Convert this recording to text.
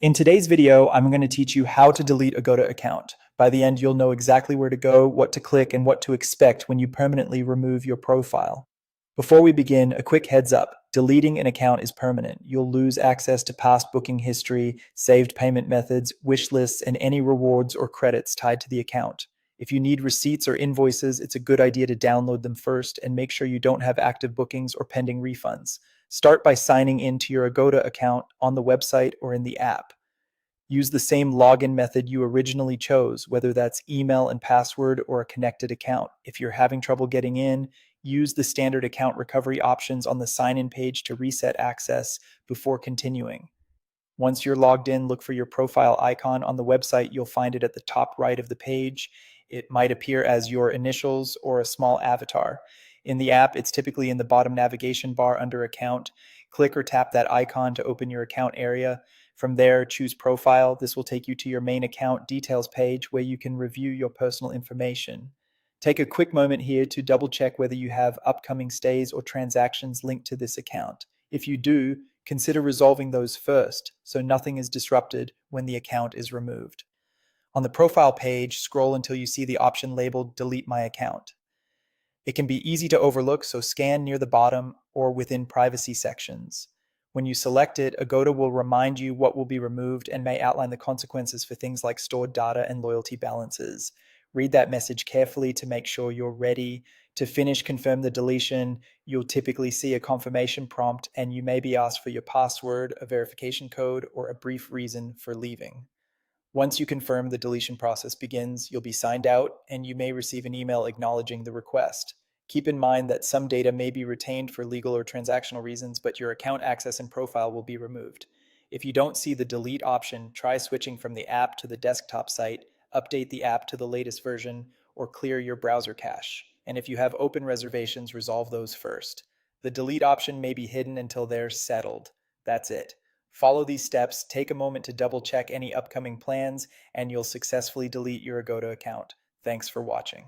In today's video, I'm going to teach you how to delete a Agoda account. By the end, you'll know exactly where to go, what to click, and what to expect when you permanently remove your profile. Before we begin, a quick heads up. Deleting an account is permanent. You'll lose access to past booking history, saved payment methods, wish lists, and any rewards or credits tied to the account. If you need receipts or invoices, it's a good idea to download them first and make sure you don't have active bookings or pending refunds. Start by signing into your Agoda account on the website or in the app. Use the same login method you originally chose, whether that's email and password or a connected account. If you're having trouble getting in, use the standard account recovery options on the sign-in page to reset access before continuing. Once you're logged in, look for your profile icon on the website. You'll find it at the top right of the page. It might appear as your initials or a small avatar. In the app, it's typically in the bottom navigation bar under Account. Click or tap that icon to open your account area. From there, choose Profile. This will take you to your main account details page where you can review your personal information. Take a quick moment here to double check whether you have upcoming stays or transactions linked to this account. If you do, consider resolving those first so nothing is disrupted when the account is removed. On the profile page, scroll until you see the option labeled Delete My Account. It can be easy to overlook, so scan near the bottom or within privacy sections. When you select it, Agoda will remind you what will be removed and may outline the consequences for things like stored data and loyalty balances. Read that message carefully to make sure you're ready. To finish, confirm the deletion. You'll typically see a confirmation prompt, and you may be asked for your password, a verification code, or a brief reason for leaving. Once you confirm the deletion process begins, you'll be signed out and you may receive an email acknowledging the request. Keep in mind that some data may be retained for legal or transactional reasons, but your account access and profile will be removed. If you don't see the delete option, try switching from the app to the desktop site, update the app to the latest version, or clear your browser cache. And if you have open reservations, resolve those first. The delete option may be hidden until they're settled. That's it. Follow these steps, take a moment to double check any upcoming plans, and you'll successfully delete your Agoda account. Thanks for watching.